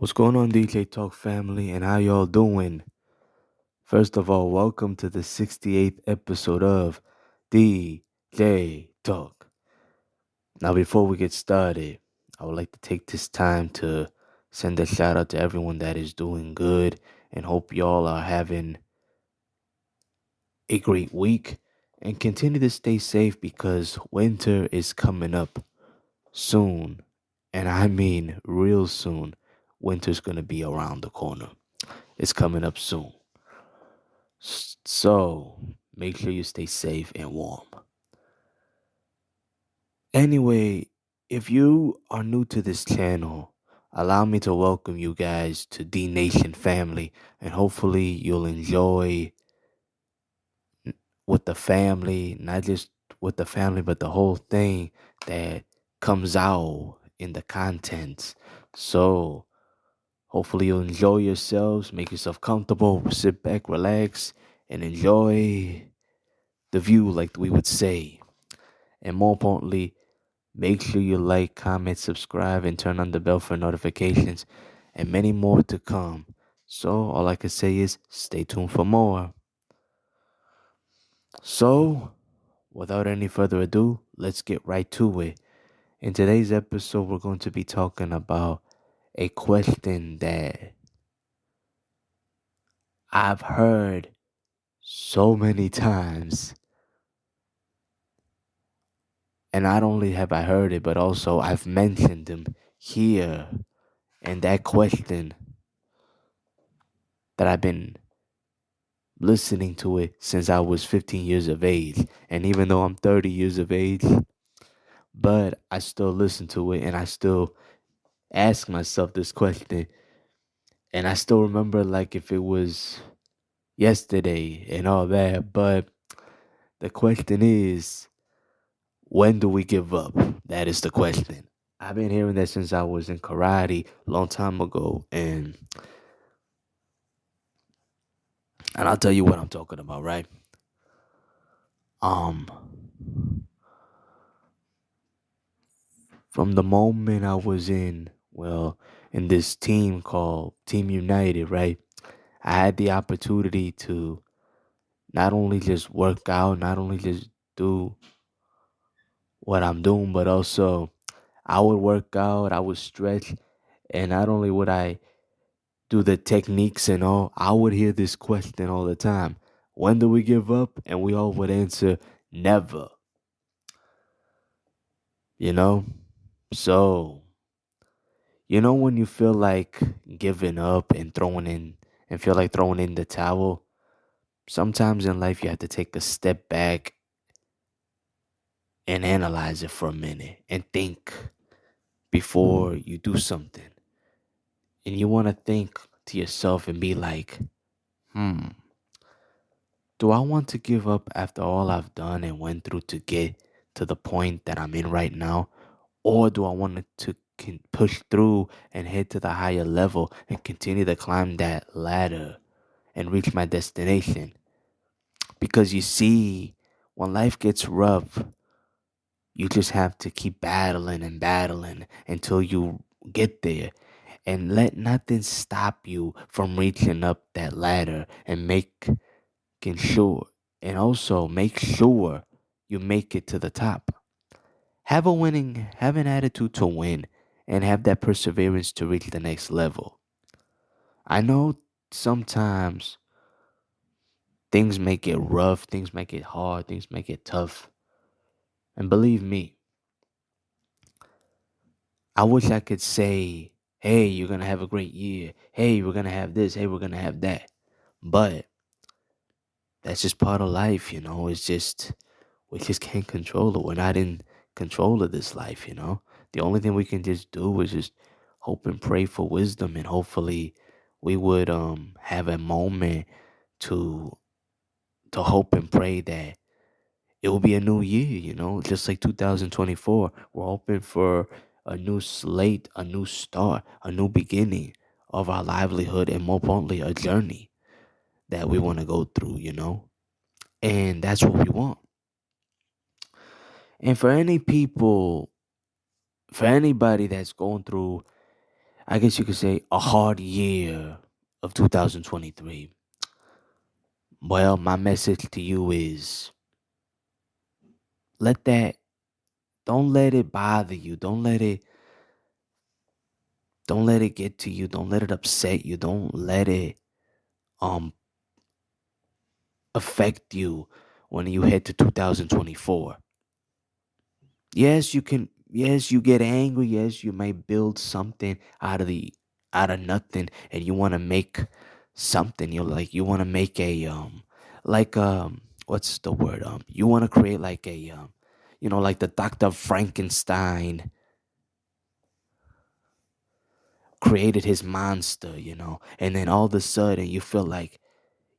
What's going on, DJ Talk family, and how y'all doing? First of all, welcome to the 68th episode of DJ Talk. Now, before we get started, I would like to take this time to send a shout out to everyone that is doing good and hope y'all are having a great week and continue to stay safe because winter is coming up soon. And I mean real soon. Winter's gonna be around the corner. It's coming up soon. So make sure you stay safe and warm. Anyway, if you are new to this channel, allow me to welcome you guys to D Nation family, and hopefully you'll enjoy with the family, not just with the family, but the whole thing that comes out in the contents. So hopefully you'll enjoy yourselves, make yourself comfortable, sit back, relax, and enjoy the view, like we would say. And more importantly, make sure you like, comment, subscribe, and turn on the bell for notifications, and many more to come. So, all I can say is stay tuned for more. So, without any further ado, let's get right to it. In today's episode, we're going to be talking about a question that I've heard so many times. And not only have I heard it, but also I've mentioned them here. And that question that I've been listening to it since I was 15 years of age. And even though I'm 30 years of age, but I still listen to it and I still ask myself this question. And I still remember like if it was yesterday and all that. But the question is, when do we give up? That is the question. I've been hearing that since I was in karate a long time ago. And I'll tell you what I'm talking about, right? Um, from the moment I was in this team called Team United, right? I had the opportunity to not only just work out, not only just do what I'm doing, but also I would work out, I would stretch, and not only would I do the techniques and all, I would hear this question all the time. When do we give up? And we all would answer, never. You know? So, when you feel like giving up and feel like throwing in the towel, sometimes in life you have to take a step back and analyze it for a minute and think before you do something. And you want to think to yourself and be like, hmm, do I want to give up after all I've done and went through to get to the point that I'm in right now? Or do I want to push through and head to the higher level and continue to climb that ladder and reach my destination? Because you see, when life gets rough, you just have to keep battling and battling until you get there. And let nothing stop you from reaching up that ladder and making sure, and also make sure you make it to the top. Have an attitude to win and have that perseverance to reach the next level. I know sometimes things make it rough, things make it hard, things make it tough. And believe me, I wish I could say, hey, you're going to have a great year. Hey, we're going to have this. Hey, we're going to have that. But that's just part of life, It's just, we just can't control it. We're not in control of this life. The only thing we can just do is just hope and pray for wisdom, and hopefully we would have a moment to hope and pray that it will be a new year, just like 2024. We're hoping for a new slate, a new start, a new beginning of our livelihood, and more importantly, a journey that we want to go through. And that's what we want. And for anybody that's going through, I guess you could say, a hard year of 2023. Well, my message to you is let that, don't let it bother you. Don't let it get to you. Don't let it upset you. Don't let it um affect you when you head to 2024. Yes, you can. Yes, you get angry. Yes, you may build something out of nothing, and you want to make something. You want to make a like what's the word, you want to create like a like the Dr. Frankenstein created his monster, and then all of a sudden you feel like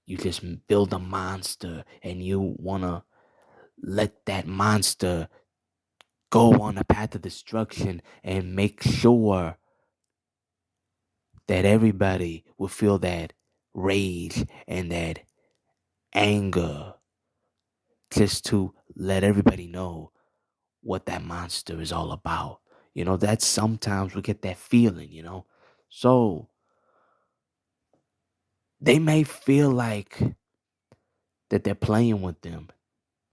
you just build a monster, and you want to let that monster go on a path of destruction and make sure that everybody will feel that rage and that anger, just to let everybody know what that monster is all about. That sometimes we get that feeling. So they may feel like that they're playing with them,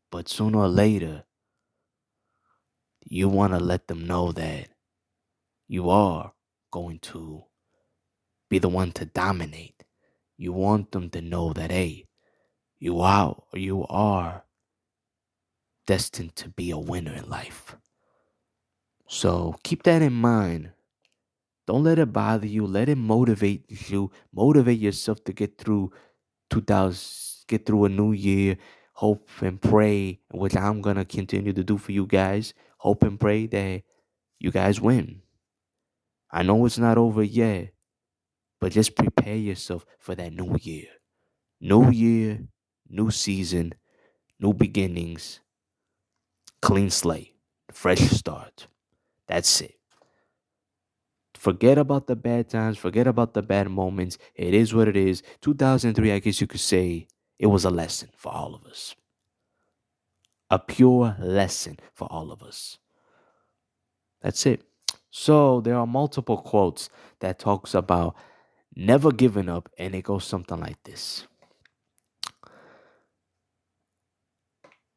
but sooner or later, you want to let them know that you are going to be the one to dominate. You want them to know that, hey, you are destined to be a winner in life. So keep that in mind. Don't let it bother you. Let it motivate you. Motivate yourself to get through 2000, get through a new year. Hope and pray, which I'm gonna continue to do for you guys. Hope and pray that you guys win. I know it's not over yet, but just prepare yourself for that new year. New year, new season, new beginnings, clean slate, fresh start. That's it. Forget about the bad times, forget about the bad moments. It is what it is. 2003, I guess you could say, it was a lesson for all of us. A pure lesson for all of us. That's it. So there are multiple quotes that talks about never giving up, and it goes something like this.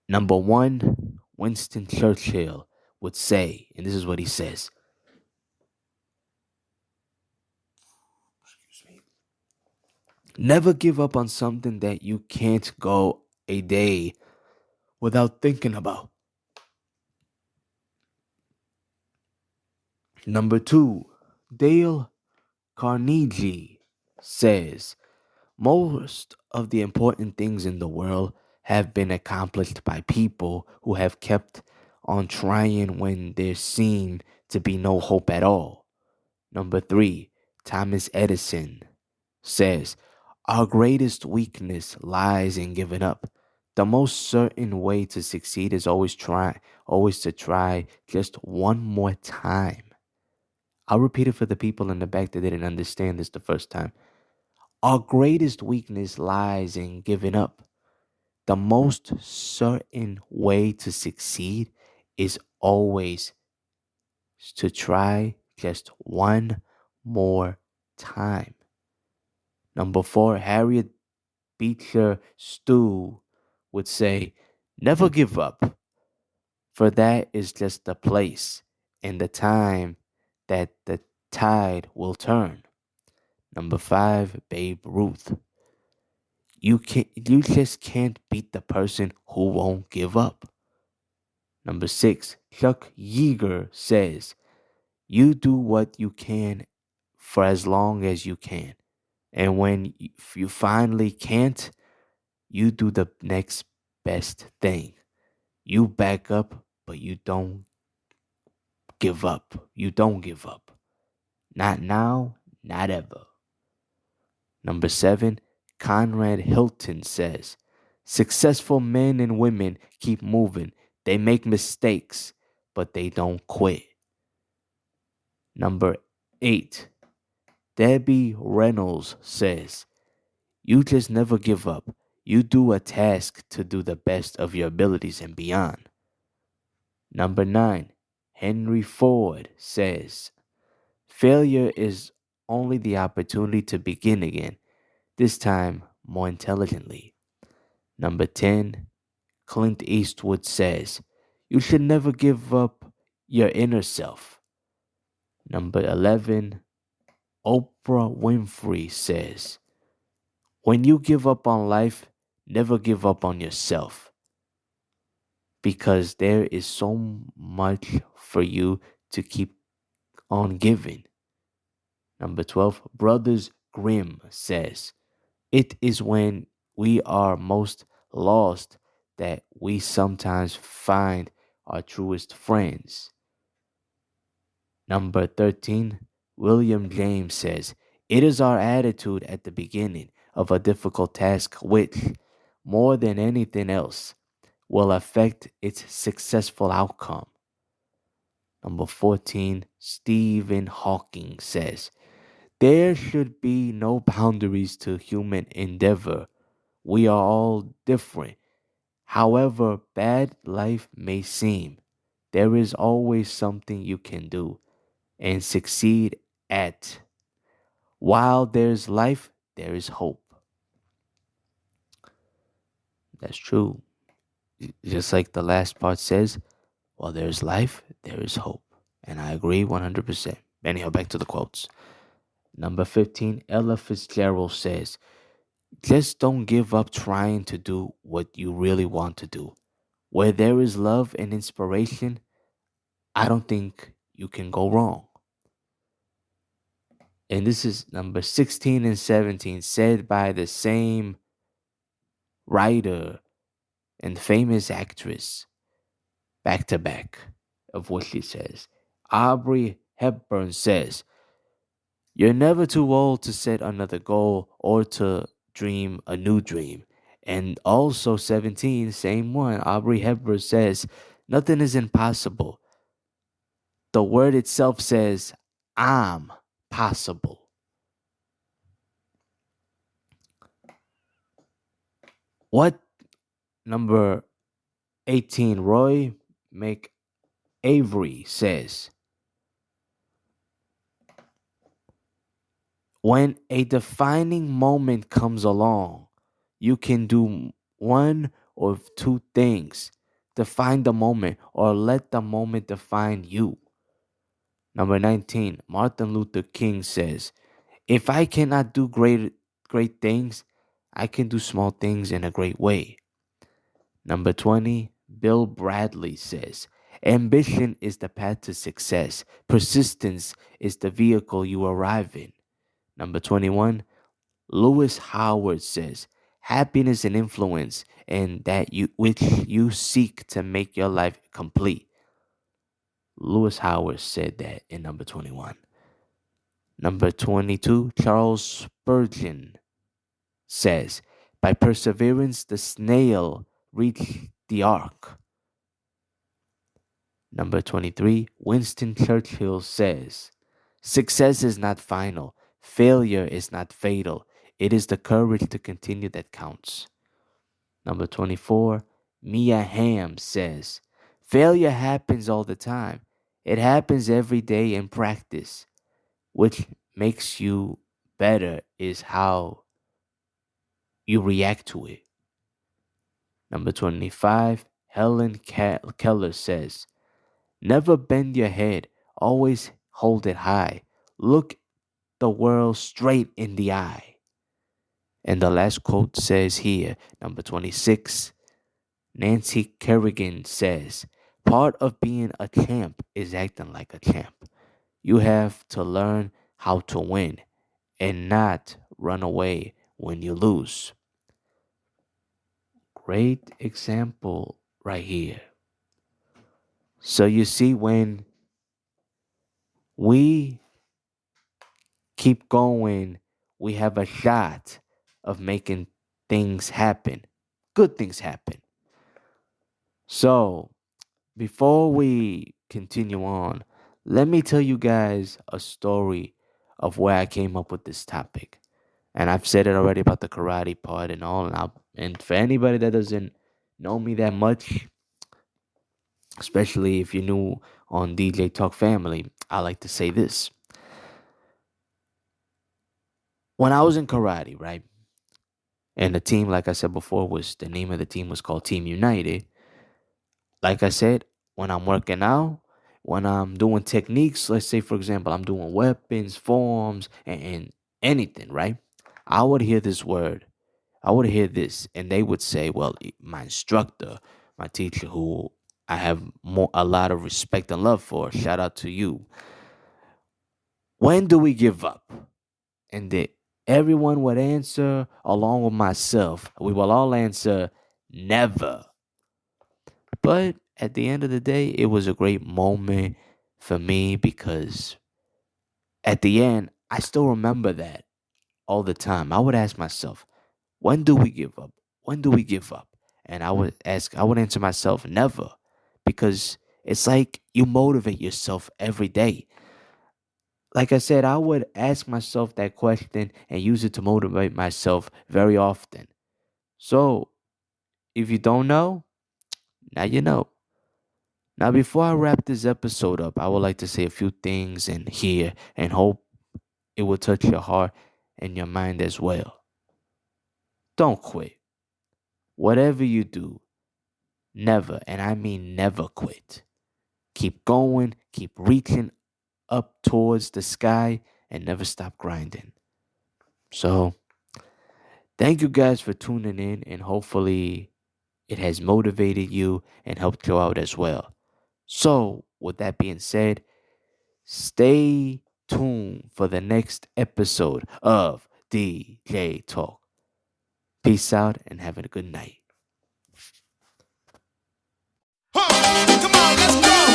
Number one, Winston Churchill would say, and this is what he says. Excuse me. Never give up on something that you can't go a day without thinking about. Number two, Dale Carnegie says, most of the important things in the world have been accomplished by people who have kept on trying when there seemed to be no hope at all. Number three, Thomas Edison says, our greatest weakness lies in giving up. The most certain way to succeed is always to try just one more time. I'll repeat it for the people in the back that didn't understand this the first time. Our greatest weakness lies in giving up. The most certain way to succeed is always to try just one more time. Number four, Harriet Beecher Stowe would say, never give up, for that is just the place and the time that the tide will turn. Number five, Babe Ruth. You just can't beat the person who won't give up. Number six, Chuck Yeager says, you do what you can for as long as you can. And when you finally can't, you do the next best thing. You back up, but you don't give up. You don't give up. Not now, not ever. Number seven, Conrad Hilton says, successful men and women keep moving. They make mistakes, but they don't quit. Number eight, Debbie Reynolds says, you just never give up. You do a task to do the best of your abilities and beyond. Number nine, Henry Ford says, failure is only the opportunity to begin again, this time more intelligently. Number 10, Clint Eastwood says, you should never give up your inner self. Number 11, Oprah Winfrey says, when you give up on life, never give up on yourself because there is so much for you to keep on giving. Number 12, Brothers Grimm says, it is when we are most lost that we sometimes find our truest friends. Number 13, William James says, it is our attitude at the beginning of a difficult task which, more than anything else, will affect its successful outcome. Number 14, Stephen Hawking says, there should be no boundaries to human endeavor. We are all different. However bad life may seem, there is always something you can do and succeed at. While there's life, there is hope. That's true. Just like the last part says, while there's life, there is hope. And I agree 100%. Anyhow, back to the quotes. Number 15, Ella Fitzgerald says, just don't give up trying to do what you really want to do. Where there is love and inspiration, I don't think you can go wrong. And this is number 16 and 17, said by the same writer and famous actress, back to back, of what she says. Aubrey Hepburn says, you're never too old to set another goal or to dream a new dream. And also 17, same one, Aubrey Hepburn says, nothing is impossible. The word itself says, I'm possible. What? Number 18, Roy McAvery says, when a defining moment comes along, you can do one of two things: define the moment or let the moment define you. Number 19, Martin Luther King says, if I cannot do great things, I can do small things in a great way. Number 20, Bill Bradley says, ambition is the path to success. Persistence is the vehicle you arrive in. Number 21, Lewis Howard says, happiness and influence and that which you seek to make your life complete. Lewis Howard said that in number 21. Number 22, Charles Spurgeon says, by perseverance the snail reached the ark. Number 23, Winston Churchill says, success is not final. Failure is not fatal. It is the courage to continue that counts. Number 24, Mia Hamm says, failure happens all the time. It happens every day in practice. Which makes you better is how you react to it. Number 25, Helen Keller says, never bend your head, always hold it high. Look the world straight in the eye. And the last quote says here, number 26, Nancy Kerrigan says, part of being a champ is acting like a champ. You have to learn how to win and not run away when you lose. Great example right here. So you see, when we keep going, we have a shot of making things happen, good things happen. So before we continue on, let me tell you guys a story of where I came up with this topic. And I've said it already about the karate part and all. And for anybody that doesn't know me that much, especially if you're new on DJ Talk Family, I like to say this. When I was in karate, right? And the team, like I said before, was the name of the team was called Team United. Like I said, when I'm working out, when I'm doing techniques, let's say for example, I'm doing weapons, forms, and anything, right? I would hear this word. I would hear this, and they would say, "Well, my instructor, my teacher, who I have a lot of respect and love for. Shout out to you. When do we give up?" And everyone would answer, along with myself. We will all answer, "Never." But at the end of the day, it was a great moment for me because at the end, I still remember that all the time. I would ask myself, when do we give up? When do we give up? And I would answer myself, never. Because it's like you motivate yourself every day. Like I said, I would ask myself that question and use it to motivate myself very often. So if you don't know, now you know. Now, before I wrap this episode up, I would like to say a few things in here and hope it will touch your heart and your mind as well. Don't quit. Whatever you do, never, and I mean never quit. Keep going, keep reaching up towards the sky, and never stop grinding. So, thank you guys for tuning in, and hopefully, it has motivated you and helped you out as well. So, with that being said, stay tuned for the next episode of DJ Talk. Peace out and have a good night. Come on, let's go.